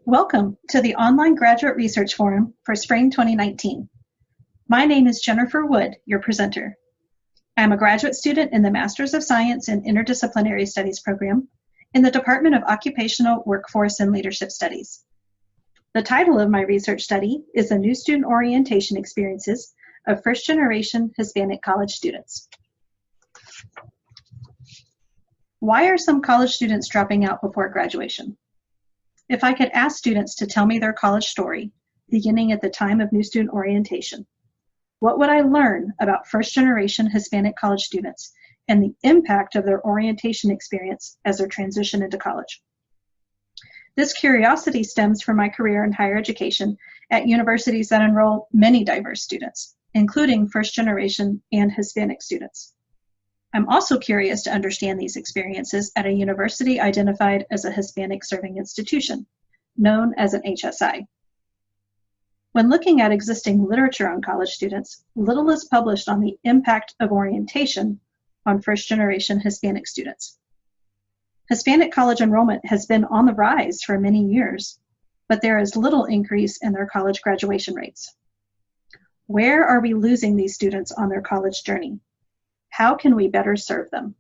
Welcome to the Online Graduate Research Forum for Spring 2019. My name is Jennifer Wood, your presenter. I am a graduate student in the Masters of Science in Interdisciplinary Studies program in the Department of Occupational, Workforce, and Leadership Studies. The title of my research study is the New Student Orientation Experiences of First-Generation Hispanic College Students. Why are some college students dropping out before graduation? If I could ask students to tell me their college story, beginning at the time of new student orientation, what would I learn about first-generation Hispanic college students and the impact of their orientation experience as they transition into college? This curiosity stems from my career in higher education at universities that enroll many diverse students, including first-generation and Hispanic students. I'm also curious to understand these experiences at a university identified as a Hispanic Serving Institution, known as an HSI. When looking at existing literature on college students, little is published on the impact of orientation on first-generation Hispanic students. Hispanic college enrollment has been on the rise for many years, but there is little increase in their college graduation rates. Where are we losing these students on their college journey? How can we better serve them?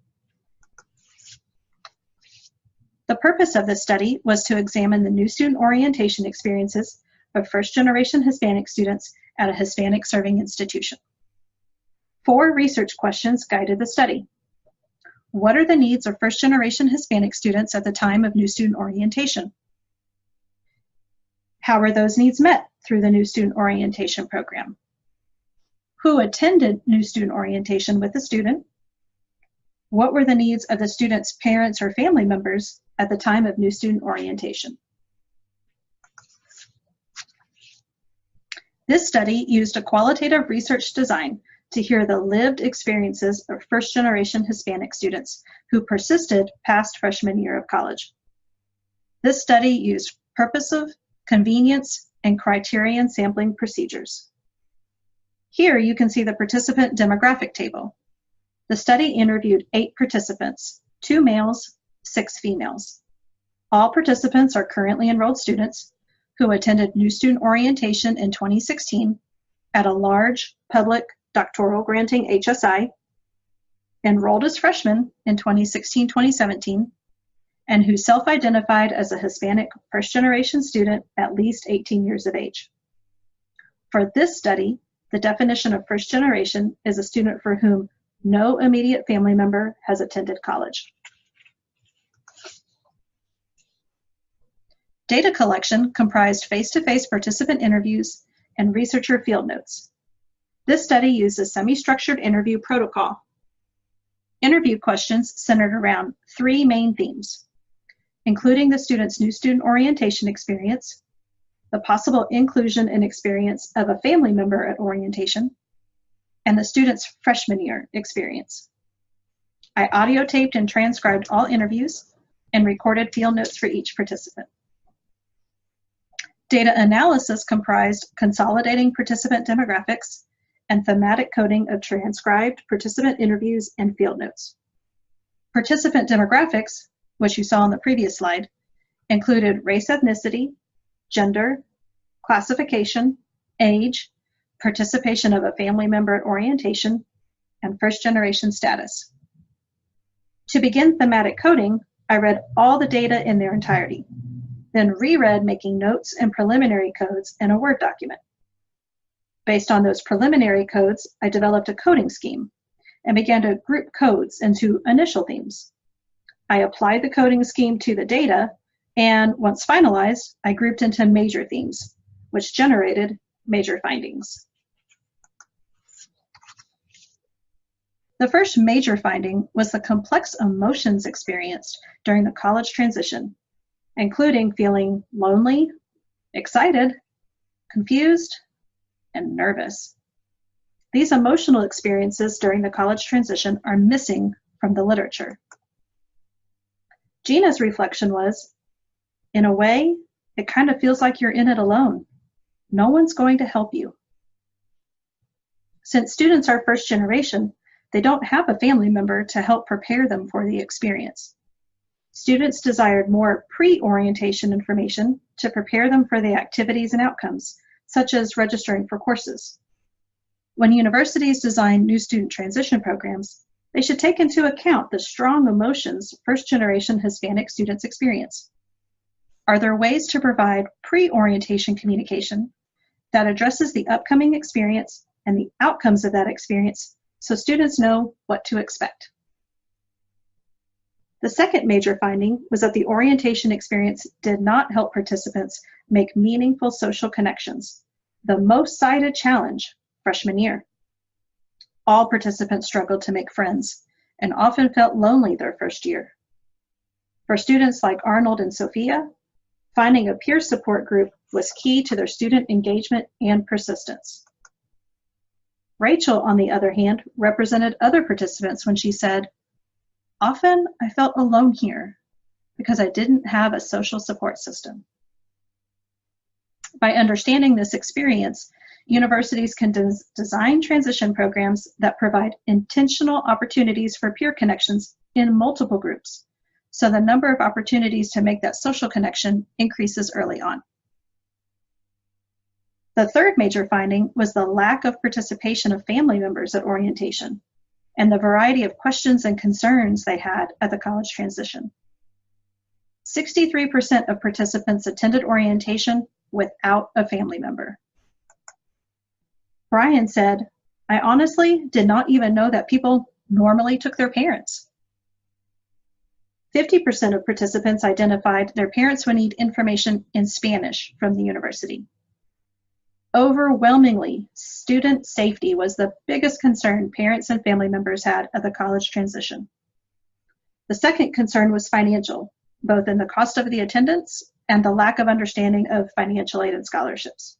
The purpose of this study was to examine the new student orientation experiences of first-generation Hispanic students at a Hispanic Serving Institution. 4 research questions guided the study. What are the needs of first-generation Hispanic students at the time of new student orientation? How are those needs met through the new student orientation program? Who attended new student orientation with the student? What were the needs of the student's parents or family members at the time of new student orientation? This study used a qualitative research design to hear the lived experiences of first-generation Hispanic students who persisted past freshman year of college. This study used purposive, convenience, and criterion sampling procedures. Here you can see the participant demographic table. The study interviewed 8 participants, 2 males, 6 females. All participants are currently enrolled students who attended new student orientation in 2016 at a large public doctoral granting HSI, enrolled as freshmen in 2016-2017, and who self-identified as a Hispanic first-generation student at least 18 years of age. For this study, the definition of first generation is a student for whom no immediate family member has attended college. Data collection comprised face-to-face participant interviews and researcher field notes. This study used a semi-structured interview protocol. Interview questions centered around 3 main themes, including the student's new student orientation experience, the possible inclusion and experience of a family member at orientation, and the student's freshman year experience. I audio taped and transcribed all interviews and recorded field notes for each participant. Data analysis comprised consolidating participant demographics and thematic coding of transcribed participant interviews and field notes. Participant demographics, which you saw on the previous slide, included race, ethnicity, gender, classification, age, participation of a family member at orientation, and first-generation status. To begin thematic coding, I read all the data in their entirety, then reread making notes and preliminary codes in a Word document. Based on those preliminary codes, I developed a coding scheme and began to group codes into initial themes. I applied the coding scheme to the data, and once finalized, I grouped into major themes, which generated major findings. The first major finding was the complex emotions experienced during the college transition, including feeling lonely, excited, confused, and nervous. These emotional experiences during the college transition are missing from the literature. Gina's reflection was, in a way, it kind of feels like you're in it alone. No one's going to help you. Since students are first generation, they don't have a family member to help prepare them for the experience. Students desired more pre-orientation information to prepare them for the activities and outcomes, such as registering for courses. When universities design new student transition programs, they should take into account the strong emotions first-generation Hispanic students experience. Are there ways to provide pre-orientation communication that addresses the upcoming experience and the outcomes of that experience so students know what to expect? The second major finding was that the orientation experience did not help participants make meaningful social connections, the most cited challenge freshman year. All participants struggled to make friends and often felt lonely their first year. For students like Arnold and Sophia, finding a peer support group was key to their student engagement and persistence. Rachel, on the other hand, represented other participants when she said, "Often I felt alone here because I didn't have a social support system." By understanding this experience, universities can design transition programs that provide intentional opportunities for peer connections in multiple groups, so the number of opportunities to make that social connection increases early on. The third major finding was the lack of participation of family members at orientation and the variety of questions and concerns they had at the college transition. 63% of participants attended orientation without a family member. Brian said, "I honestly did not even know that people normally took their parents." 50% of participants identified their parents would need information in Spanish from the university. Overwhelmingly, student safety was the biggest concern parents and family members had at the college transition. The second concern was financial, both in the cost of the attendance and the lack of understanding of financial aid and scholarships.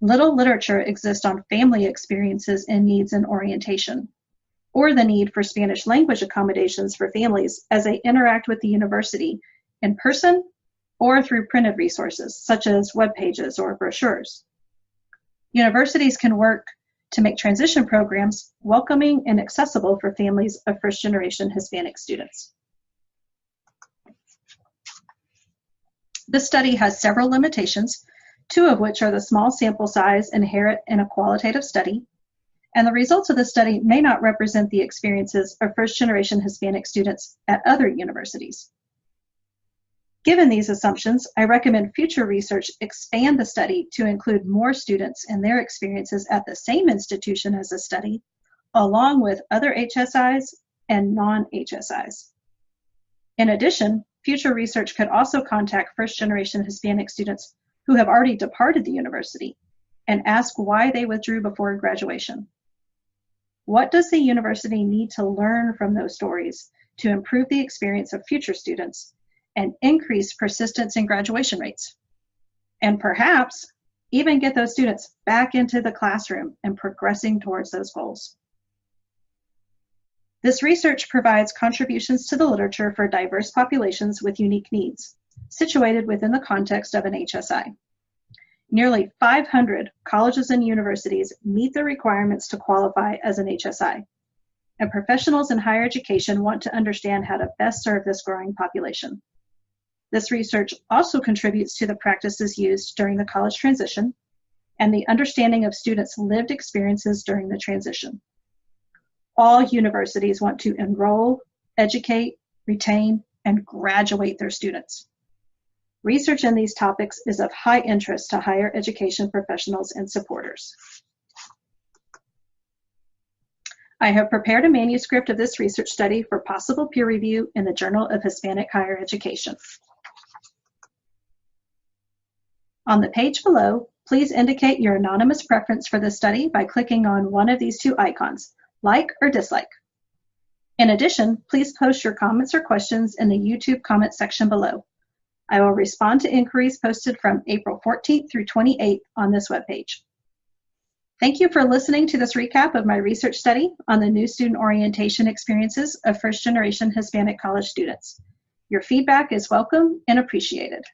Little literature exists on family experiences and needs in orientation, or the need for Spanish language accommodations for families as they interact with the university in person or through printed resources, such as web pages or brochures. Universities can work to make transition programs welcoming and accessible for families of first-generation Hispanic students. This study has several limitations, two of which are the small sample size inherent in a qualitative study, and the results of this study may not represent the experiences of first-generation Hispanic students at other universities. Given these assumptions, I recommend future research expand the study to include more students and their experiences at the same institution as the study, along with other HSIs and non-HSIs. In addition, future research could also contact first-generation Hispanic students who have already departed the university and ask why they withdrew before graduation. What does the university need to learn from those stories to improve the experience of future students and increase persistence in graduation rates? And perhaps even get those students back into the classroom and progressing towards those goals. This research provides contributions to the literature for diverse populations with unique needs, situated within the context of an HSI. Nearly 500 colleges and universities meet the requirements to qualify as an HSI, and professionals in higher education want to understand how to best serve this growing population. This research also contributes to the practices used during the college transition and the understanding of students' lived experiences during the transition. All universities want to enroll, educate, retain, and graduate their students. Research in these topics is of high interest to higher education professionals and supporters. I have prepared a manuscript of this research study for possible peer review in the Journal of Hispanic Higher Education. On the page below, please indicate your anonymous preference for this study by clicking on one of these two icons, like or dislike. In addition, please post your comments or questions in the YouTube comment section below. I will respond to inquiries posted from April 14th through 28th on this webpage. Thank you for listening to this recap of my research study on the new student orientation experiences of first-generation Hispanic college students. Your feedback is welcome and appreciated.